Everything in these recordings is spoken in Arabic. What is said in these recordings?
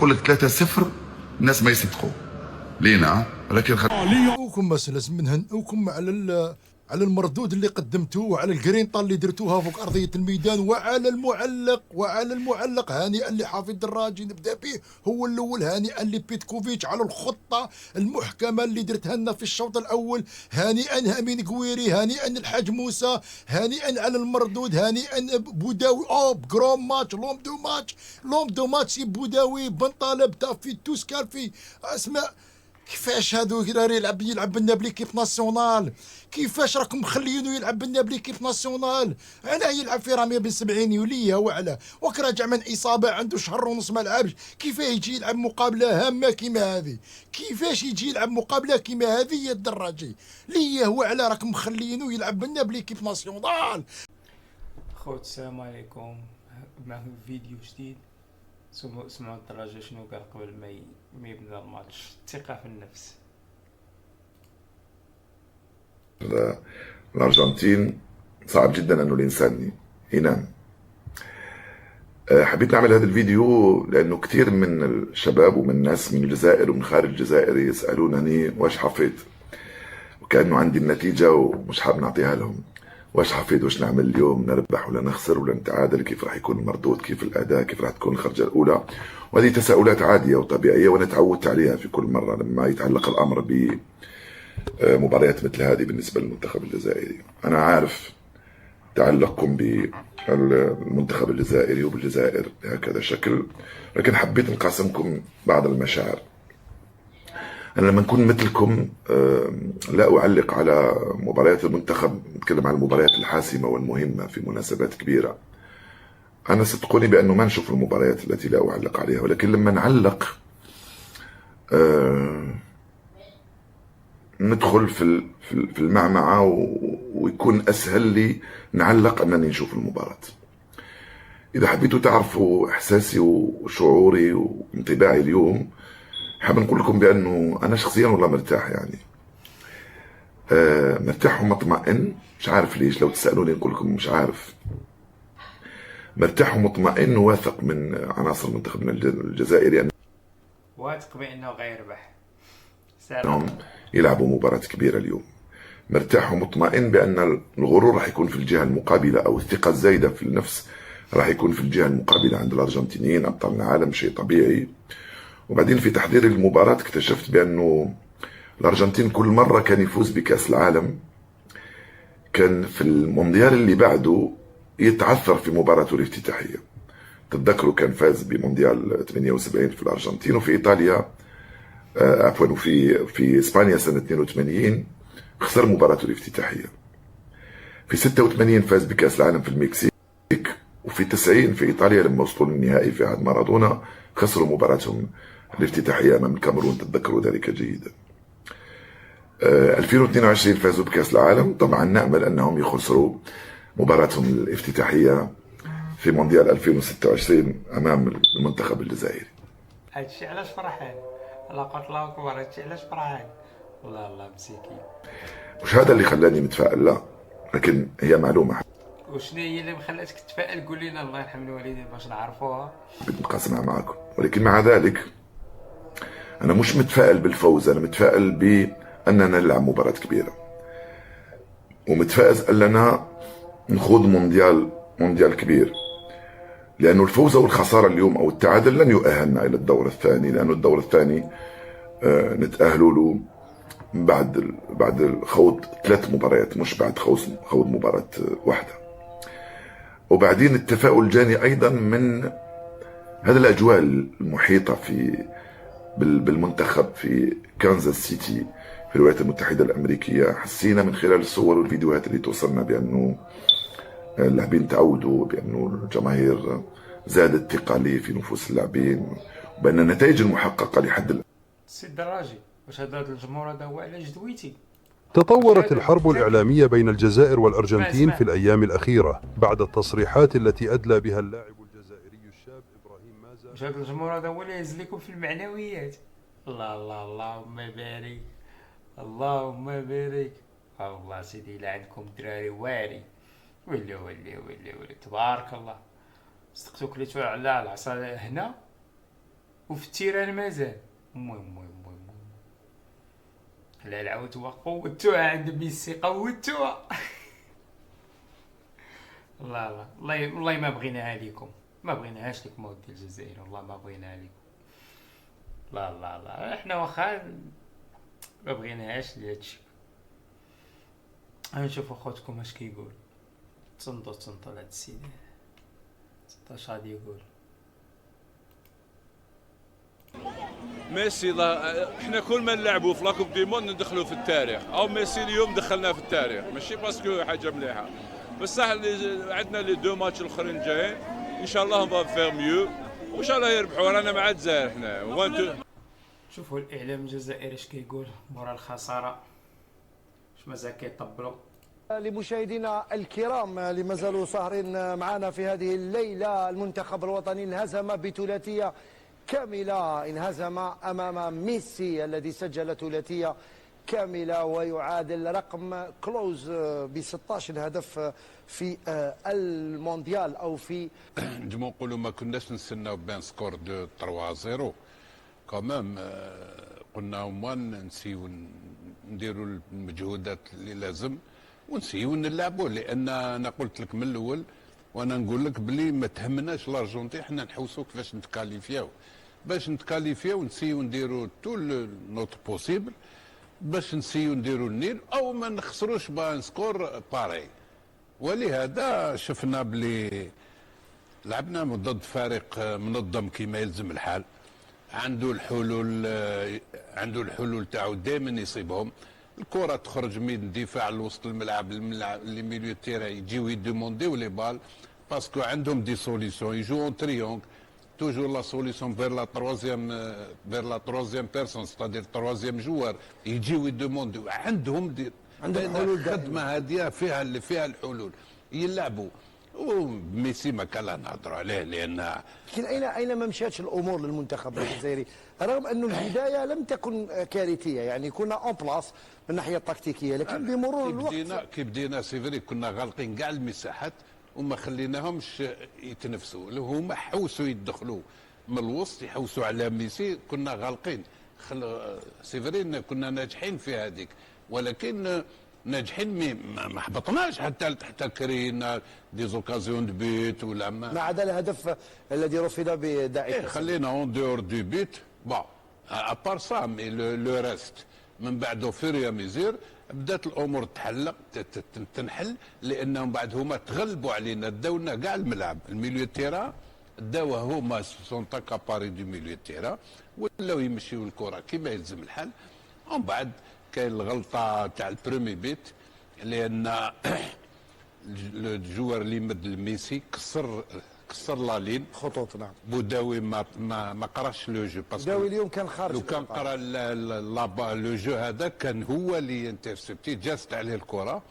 قلت 3-0 الناس ما يصدقوا لينا، ولكن وكم مسألة من هنؤكم على المردود اللي قدمتوه وعلى الجرينطا اللي درتوها فوق أرضية الميدان وعلى المعلق هانئا لحافظ دراجي. نبدا به هو الأول، هانئا لبيتكوفيتش على الخطة المحكمة اللي درتها لنا في الشوط الأول. هانئا أمين قويري، هانئا الحاج موسى، هانئا على المردود، هانئا بوداوي. بجرام ماتش، لوم دو ماتش بوداوي، بن طالب، تافي، توسكالفي، اسماء. كيفاش هادو راه يلعب لنا بليكيب ناسيونال؟ كيفاش راكم مخليينو يلعب لنا بليكيب ناسيونال؟ انا يلعب في رامي بن 70 يوليه وعلى وك راجع من اصابه عنده شهر ونص ما لعبش. كيفاه يجي يلعب مقابله هامه كيما هذه؟ كيفاش يجي يلعب مقابله كيما هذه يا الدراجي؟ ليه هو على راكم مخليينو يلعب لنا بليكيب ناسيونال؟ خوت السلام عليكم، معكم فيديو جديد. سمعوا الدراجة شنو قال قبل ما يبدا الماتش. الثقة في النفس. الأرجنتين صعب جدا أنه الإنسان ينام. حبيت نعمل هذا الفيديو لأنه كثير من الشباب ومن الناس من الجزائر ومن خارج الجزائر يسألونني واش حفيد، وكأنه عندي النتيجة ومش حاب نعطيها لهم. واش حفيد، واش نعمل اليوم، نربح ولا نخسر ولا نتعادل، كيف راح يكون المردود، كيف الأداء، كيف راح تكون الخرجة الأولى. وهذه تساؤلات عادية وطبيعية وأنا تعودت عليها في كل مرة لما يتعلق الأمر بمباريات مثل هذه بالنسبة للمنتخب الجزائري. أنا عارف تعلقكم بالمنتخب الجزائري وبالجزائر بهكذا شكل، لكن حبيت نقاسمكم بعض المشاعر. أنا لما نكون مثلكم لا أعلق على مباريات المنتخب، نتكلم عن المباريات الحاسمة والمهمة في مناسبات كبيرة. أنا صدقوني بأنه ما نشوف المباريات التي لا أعلق عليها، ولكن لما نعلق ندخل في المعمعة ويكون أسهل لي نعلق أنني نشوف المباراة. إذا حبيتوا تعرفوا إحساسي وشعوري وانطباعي اليوم، حاب نقول لكم بأنه أنا شخصيا والله مرتاح، يعني مرتاح ومطمئن. مش عارف ليش، لو تسألوني نقول لكم مش عارف. مرتاح ومطمئن وواثق من عناصر منتخبنا الجزائري واثق بأنه غيربح. أنهم يلعبوا مباراة كبيرة اليوم. مرتاح ومطمئن بأن الغرور راح يكون في الجهة المقابلة، أو الثقة الزايدة في النفس راح يكون في الجهة المقابلة عند الأرجنتينيين أبطال العالم، شيء طبيعي. وبعدين في تحضير المباراة اكتشفت بأنه الأرجنتين كل مرة كان يفوز بكأس العالم كان في المونديال اللي بعده يتعثر في مباراته الافتتاحية. تتذكروا كان فاز بمونديال 78 في الأرجنتين، وفي إيطاليا عفوا في إسبانيا سنة 82 خسر مباراته الافتتاحية. في 86 فاز بكأس العالم في المكسيك، وفي 90 في إيطاليا لما وصلوا للنهائي في عهد مارادونا خسروا مباراتهم الافتتاحية أمام الكاميرون، تتذكروا ذلك جيدا. 2022 فازوا بكأس العالم، طبعا نأمل أنهم يخسروا مباراتهم الافتتاحية في مونديال 2026 أمام المنتخب الجزائري. هادشي علاش فرحان؟ لا قلت الله أكبر، هادشي علاش فرحان؟ الله مسيكين. مش هذا اللي خلاني متفائل، لا، لكن هي معلومة وشنو هي اللي مخلاتك تتفائل؟ قول لنا الله يرحم الوالدين باش نعرفوها. نقاسمها معكم. ولكن مع ذلك أنا مش متفائل بالفوز، أنا متفائل بأننا نلعب مباراة كبيرة، ومتفائل أننا نخوض مونديال كبير. لأنه الفوز أو الخسارة اليوم أو التعادل لن يؤهلنا إلى الدور الثاني، لأنه الدور الثاني نتأهلوا له بعد خوض 3 مباريات، مش بعد خوض مباراة واحدة. وبعدين التفاؤل جاني أيضا من هذه الأجواء المحيطة بالمنتخب في كانزاس سيتي في الولايات المتحدة الأمريكية. حسينا من خلال الصور والفيديوهات اللي توصلنا بأنه اللاعبين تعودوا، بأنه الجماهير زادت ثقة في نفوس اللاعبين، وبأن النتائج المحققة لحد الآن. سي الدراجي، واش هذا الجمهور هذا هو على جدويتي؟ تطورت الحرب الإعلامية بين الجزائر والأرجنتين في الأيام الأخيرة بعد التصريحات التي أدلى بها اللاعب الجزائري الشاب إبراهيم مازا. واش هذا الجمهور هذا هو اللي يهز لكم في المعنويات؟ اللهم بارك، اللهم بارك. الله سيدي لا عندكم دراري واري. ويلي تبارك الله. صدقتو كليتو على العصا هنا. وفي التيران مازال. المهم لا العاود قوتوها عند ميسي قوتوها. لا والله ما بغيناها ليكم، ما بغيناهاش لكم ودي الجزائر، والله ما بغيناها لكم. لا احنا واخا ما بغيناهاش لهادشي. نشوفوا خوتكم اش كيقول. تصنتوا لهاد السيد، تصنتوا اش غادي يقول. ميسي احنا كل ما نلعبوا في لاكوب دي موند ندخلوا في التاريخ، او ميسي اليوم دخلنا في التاريخ، ماشي باسكو حاجه مليحه، بصح عندنا لي دو ماتش الاخرين جايين ان شاء الله نبغى فير ميو وان شاء الله يربحوا، رانا مع الجزائر احنا. شوفوا الاعلام الجزائري اش كيقول مورا الخساره، اش مازال كيطبلوا. لمشاهدينا الكرام اللي مازالوا ساهرين معنا في هذه الليله، المنتخب الوطني انهزم بثلاثيه كامله، انهزم امام ميسي الذي سجل ثلاثيه كامله ويعادل رقم كلوز ب 16 هدف في المونديال او في نجمو نقولوا ما كناش نستناو بان سكور دو 3-0 كمان، قلنا ومان نسيو نديروا المجهودات اللي لازم ونسيو نلعبوا، لان انا قلت لك من الاول وانا نقول لك بلي ما تهمناش الارجنتين، حنا نحوسوا كيفاش نتكاليفياو، باش نتكاليفياو نسيو نديروا تو نوت بوسيبل باش نسيو نديروا النيل او ما نخسروش بان سكور باري. ولهذا شفنا بلي لعبنا ضد فريق منظم كما يلزم الحال، عنده الحلول تاعو دائما يصيبهم، الكره تخرج من الدفاع لوسط الملعب لي ميليو تيران يجيو يدومونديو لي بال باسكو عندهم دي سوليسيون، يجوا اون تريونغ توجور لا سوليسيون فير لا تروازيام بيرسون ستادير تروازيام جوار، يجيو يدومونديو عندهم حلول. الخدمه هذه فيها الحلول يلعبوا. وميسي ما كان لا نهضروا عليه لان لكن اين ما مشاتش الامور للمنتخب الجزائري، رغم انه البدايه لم تكن كارثيه، يعني كنا اون بلاص من الناحيه التكتيكيه، لكن بمرور الوقت كي بدينا سيفري كنا غالقين كاع المساحات وما خليناهمش يتنفسوا، هما حوسوا يدخلوا من الوسط يحوسوا على ميسي، كنا غالقين سيفري كنا ناجحين في هذيك، ولكن ناجحين ما حبطناش حتى كرينا دي زوكازيون دو بيت ولا ما عدا الهدف الذي رفض بداعي خلينا اون دور دو بيت بون ابار سا مي لو ريست من بعد فيريا ميزير بدات الامور تنحل، لانهم بعد هما تغلبوا علينا، داونا كاع الملعب الميليو تيرا داوه هما سون تاكاباري دو ميليو تيرا ولاو يمشيو الكره كما يلزم الحال. ومن بعد كاين الغلطه تاع البرومي بيت، لان الجوار اللي مد الميسي كسر لالين خطوط. نعم بوداوي ما قراش لو جو، باسكو بوداوي اليوم كان خارج، لو كان قرا لو جو هذا كان هو اللي انترسبتي جازت عليه الكره.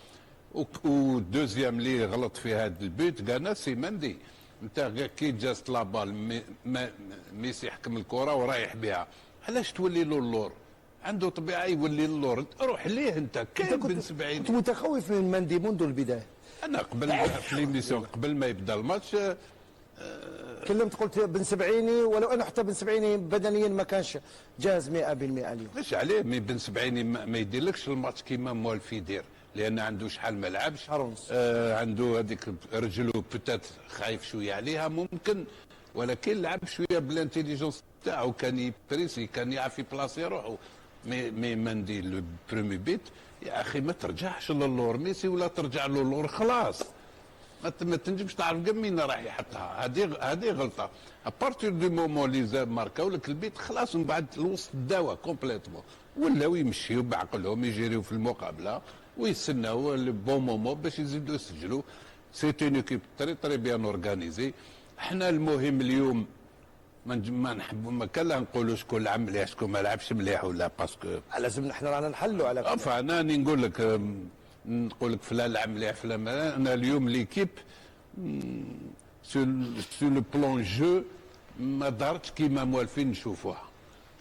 ودوزيام اللي غلط في هذا البيت قالنا سيماندي انت كي جازت لابال ميسي حكم الكره ورايح بها، علاش تولي له اللور؟ عنده طبيعه يولي اللور، روح ليه انت كاين بن 70. كنت متخوف من مندي منذ البدايه. انا قبل في ليميسيون قبل ما يبدا الماتش كلمت قلت بن سبعيني، ولو انه حتى بن سبعيني بدنيا ما كانش جاهز 100% اليوم. مش عليه مي بن سبعيني ما يديرلكش الماتش كيما موالف يدير، لان عنده شحال ما لعبش، شهر ونص. عنده هذيك رجلو بوتات خايف شويه عليها ممكن، ولكن لعب شويه بالانتيليجونس تاعو، كان يبريسي كان يعرف يبلاصي روحه. مي مندي لو برومي بيت يا اخي ما ترجعش للور ميسي ولا ترجع له اللور، خلاص ما تنجمش تعرف كم مين راح يحطها، هذه غلطه. ابارتير دو مومون اللي ماركاو لك البيت خلاص، من بعد الوسط داوا كومبليتمون، ولاو يمشيو بعقلهم يجريو في المقابله ويستناو البون مومون باش يزيدوا يسجلوا. سيتي اون ايكيب تري بيان اورغانيزي. احنا المهم اليوم ما نحب ما كان لا نقولوا شكون لعب مليح شكون ما لعبش مليح ولا باسكو لازم نحن رانا نحلوا على كل. انا نقول لك فلان لعب مليح فلان انا اليوم ليكيب سو لو بلون جو ما ظهرتش كيما موالفين نشوفوها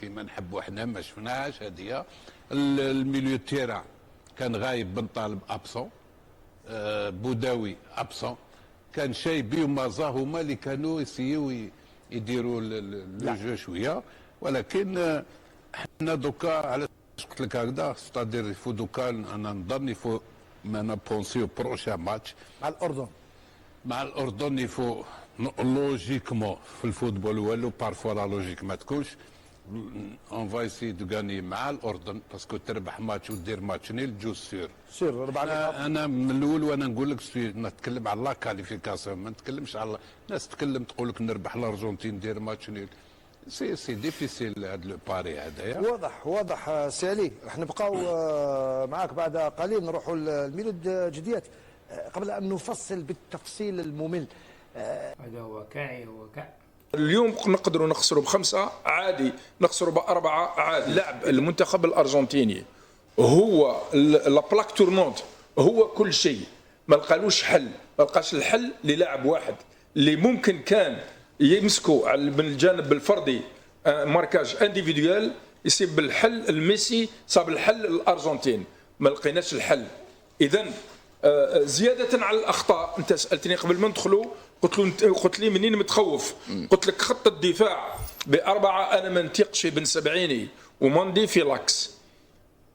كيما نحبوا احنا، ما شفناهاش هذه. الميليو تيرا كان غايب بن طالب ابسون، بوداوي ابسون، كان شايبي ومازا هما اللي كانوا يسيو يديروا لو جو شويه، ولكن حنا دوكا علاش قلت لك هكذا، ستادير يفو دوكا انا نظن يفو ما بونسيو بروشان ماتش مع الأردن. مع الاردن يفو لوجيكمون في الفوتبول والو بارفوا لا لوجيك ما تكونش. اون فا يسي دو غاني مع الاردن باسكو تربح ماتش ودير ماتش نيل جو سور 4 نقاط. انا من الاول وانا نقول لك نتكلم على لا كاليفيكاسيون، ما نتكلمش على الناس تتكلم تقول لك نربح الارجنتين ندير ماتش نيل. سي ديفيسيل هذا لو باري هذايا. واضح سي علي. راح نبقاو معاك بعد قليل، نروحوا للميلود جديات قبل ان نفصل بالتفصيل الممل. هذا هو كاعي هو كاع. اليوم نقدروا نخسروا ب5 عادي، نخسروا ب4 عادي. لعب المنتخب الارجنتيني هو لا بلاك تورنونت، هو كل شيء. ما لقالوش حل، ما لقاش الحل للاعب واحد اللي ممكن كان يمسكوا من الجانب الفردي ماركاج انديفيدوال يصيب الحل. الميسي صاب الحل الارجنتين، ما لقيناش الحل. اذا زياده على الاخطاء، انت سالتني قبل ما ندخلوا قلت لي منين متخوف؟ قلت لك خط الدفاع ب4 انا ما نثقش بن سبعيني وماندي في لاكس.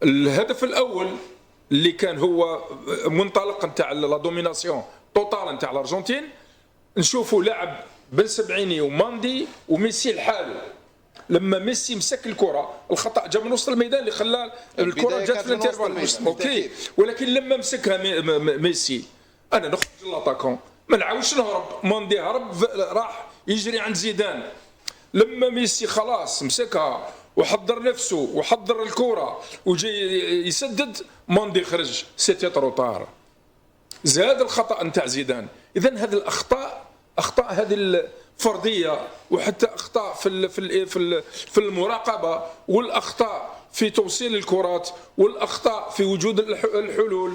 الهدف الاول اللي كان هو منطلق نتاع لا دوميناسيون توتال نتاع الارجنتين، نشوفوا لعب بن سبعيني وماندي وميسي لحاله. لما ميسي مسك الكره الخطا جا من وسط الميدان اللي خلى الكره جات في الانترفال اوكي، ولكن لما مسكها ميسي انا نخرج للاتاكون ما نعاودش نهرب. ماندي هرب راح يجري عند زيدان. لما ميسي خلاص مسكها وحضر نفسه وحضر الكره وجاي يسدد، ماندي خرج سيتي تروطار. زاد الخطا نتاع زيدان. اذا هذه الاخطاء هذه الفرديه، وحتى اخطاء في المراقبه، والاخطاء في توصيل الكرات، والاخطاء في وجود الحلول،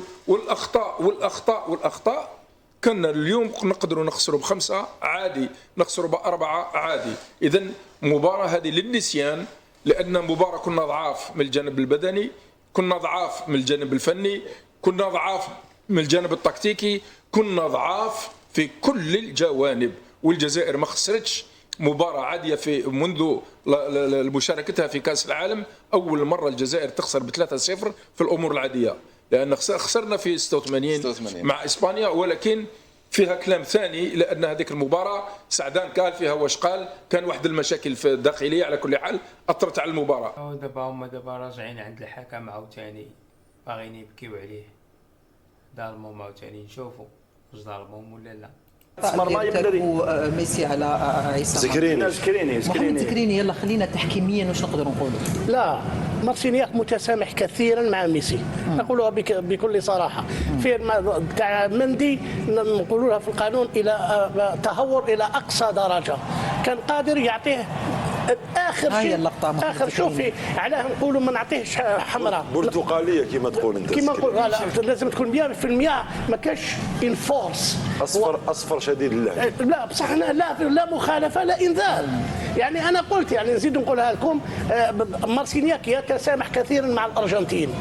والاخطاء كنا اليوم نقدروا نخسروا ب5 عادي، نخسروا ب4 عادي. اذا مباراه هذه للنسيان، لان مباراه كنا ضعاف من الجانب البدني، كنا ضعاف من الجانب الفني، كنا ضعاف من الجانب التكتيكي، كنا ضعاف في كل الجوانب. والجزائر ما خسرتش مباراة عادية في منذ مشاركتها في كأس العالم. أول مرة الجزائر تخسر ب3-0 في الأمور العادية، لأن خسرنا في 86 مع إسبانيا، ولكن فيها كلام ثاني، لأن هذيك المباراة سعدان قال فيها واش قال، كان واحد المشاكل في الداخلية على كل حال أثرت على المباراة. دابا هما راجعين عند الحكم عاوتاني باغيين يبكيو عليه. ظالمهم عاوتاني، نشوفوا واش ظالمهم ولا لا. ميسي على عيسى سكريني محمد سكريني. يلا خلينا تحكيميا واش نقدروا نقولوا؟ لا، مارسينياك متسامح كثيرا مع ميسي، نقولها بكل صراحه. في تاع مندي نقولوا لها في القانون الى تهور الى اقصى درجه، كان قادر يعطيه اخر شيء. اخر شوفي علاه نقولوا ما نعطيهش حمراء برتقاليه كما تقول انت. كما نقول لازم تكون 100% ما كاش انفورس. اصفر شديد اللهجه. لا بصح لا مخالفه لا انذار. يعني انا قلت، يعني نزيد نقولها لكم، مارسينياك يتسامح كثيرا مع الارجنتين.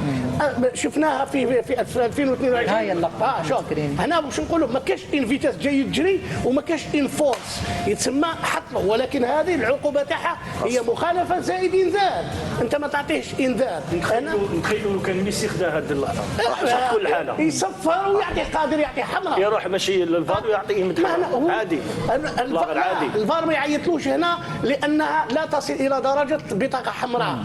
شفناها في 2022. هاي اللقطه. شوف هنا واش نقولوا، ما كاش انفيتاس جاي تجري وما كاش انفورس، يتسمى حط له. ولكن هذه العقوبه تاعها هي مخالفه زائد انذار. انت ما تعطيهش انذار. نتخيلوا لو كان ميسي خدا هذه اللقطه راح كل حاله يصفر ويعطي، قادر يعطي حمراء، يروح ماشي للفار ويعطيه مدحر عادي. الفار ما يعيطلوش هنا لانها لا تصل الى درجه بطاقه حمراء،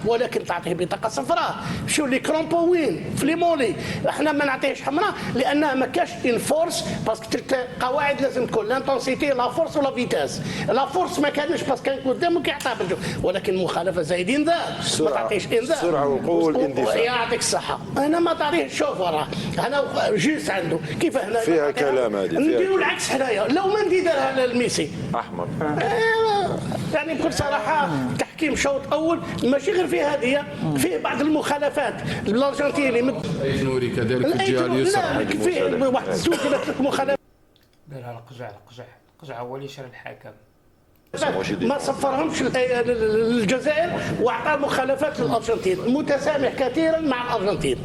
ولكن تعطيه بطاقه صفراء. شو لي كرومبو وين في لي مولي احنا ما نعطيهش حمراء لانها ما كاش انفورس. باسكو قواعد لازم تكون لانتونسيتي لا فورس ولا فيتاس. لا فورس ما كانش باسكو كان قدامك يعطى بالجو، ولكن مخالفه زايد انذار. ما تعطيش انذار. السرعه والقوه والاندفاع. يعطيك الصحه. انا ما تعطيهش. شوف وراه هنا جيس عنده كيف هنا فيها كلام. هذه نديروا العكس حنايا. لو ما ندير دارها للميسي احمر. يعني بكل صراحه تحكيم شوط اول ماشي غير في هذه، فيه بعض المخالفات. الارجنتيني نوري كذلك الجهه اليسرى فيه واحد زوج ولا ثلاث مخالفات. دارها القجع هو اللي شرى الحكم. ما صفرهمش الجزائر واعطى مخالفات للارجنتين. متسامح كثيرا مع الارجنتين.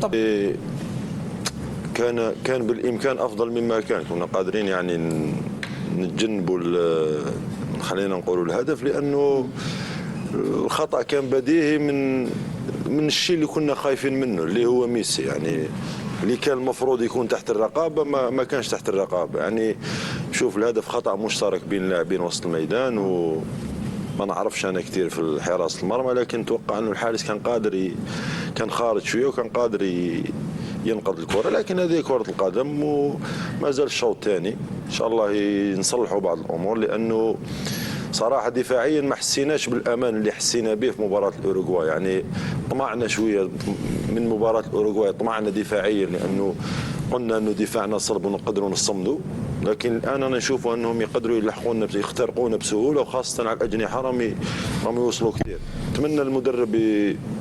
كان بالامكان افضل مما كان. كنا قادرين يعني نتجنبوا خلينا نقولوا الهدف، لانه الخطا كان بديهي من الشيء اللي كنا خايفين منه اللي هو ميسي. يعني اللي كان المفروض يكون تحت الرقابه ما كانش تحت الرقابه. يعني شوف الهدف خطا مشترك بين لاعبين وسط الميدان، وما نعرفش انا كثير في حراسه المرمى، لكن اتوقع انه الحارس كان قادر كان خارج شويه وكان قادر ينقذ الكره، لكن هذه كره القدم وما زال الشوط الثاني ان شاء الله نصلحوا بعض الامور، لانه صراحه دفاعيا ما حسيناش بالامان اللي حسينا به في مباراه الاوروغواي. يعني طمعنا شويه من مباراه الاوروغواي، طمعنا دفاعيا لانه قلنا انه دفاعنا صلب ونقدروا نصمدوا، لكن الان انا نشوف انهم يقدروا يلحقونا يخترقونا بسهوله، وخاصه على الاجنحه راهم يوصلوا كثير. نتمنى المدرب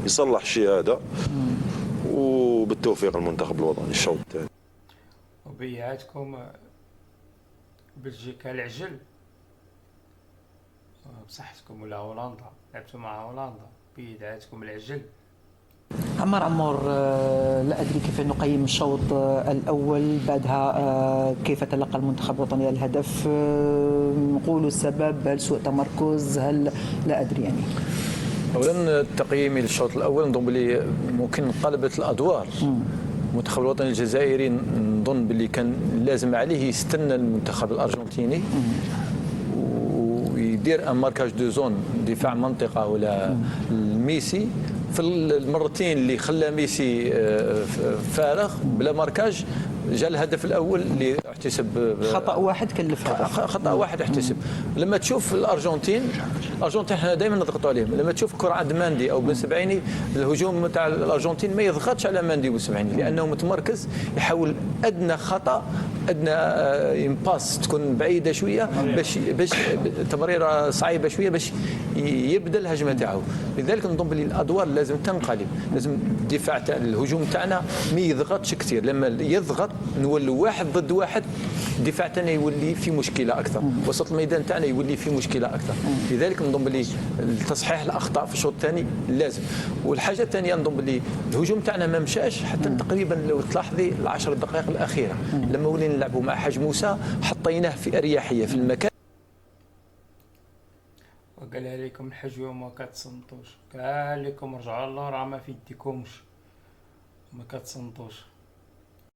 يصلح الشيء هذا، وبالتوفيق المنتخب الوطني الشوط الثاني. وبيعاتكم بلجيكا العجل بصحتكم، ولا هولندا لعبتوا مع هولندا بيدعاتكم العجل. عمار لا أدري كيف نقيم الشوط الأول، بعدها كيف تلقى المنتخب الوطني الهدف، نقولوا السبب هل سوء تمركز، هل لا أدري يعني. اولا تقييمي للشوط الاول نظن بلي ممكن انقلبت الادوار. المنتخب الوطني الجزائري نظن بلي كان لازم عليه يستنى المنتخب الارجنتيني ويدير ان ماركاج دو زون، دفاع منطقه ولا ميسي. في المرتين اللي خلى ميسي فارغ بلا ماركاج جاء الهدف الاول اللي احتسب خطا واحد كلف هدف، خطا واحد احتسب. لما تشوف الارجنتين احنا دائما نضغطوا عليهم. لما تشوف كره عند ماندي او بن سبعيني، الهجوم تاع الارجنتين ما يضغطش على ماندي وبن سبعيني لانه متمركز، يحاول ادنى خطا ادنى امباس تكون بعيده شويه باش تمريره صعيبه شويه باش يبدا الهجمه تاعو. لذلك نظن بلي الادوار لازم تنقلب، لازم الدفاع تاع الهجوم تاعنا ما يضغطش كثير. لما يضغط نولوا واحد ضد واحد، الدفاع تاعنا يولي في مشكله اكثر، وسط الميدان تاعنا يولي في مشكله اكثر. لذلك نظن بلي تصحيح الاخطاء في الشوط الثاني لازم. والحاجه الثانيه نظن بلي الهجوم تاعنا ما مشاش حتى تقريبا لو تلاحظي العشر دقائق الاخيره لما ولينا نلعبوا مع حاج موسى حطيناه في اريحيه في المكان. وقال لكم الحجوه وما كتصنتوش، قال لكم رجعوا للور ما في يديكمش، ما كتصنتوش.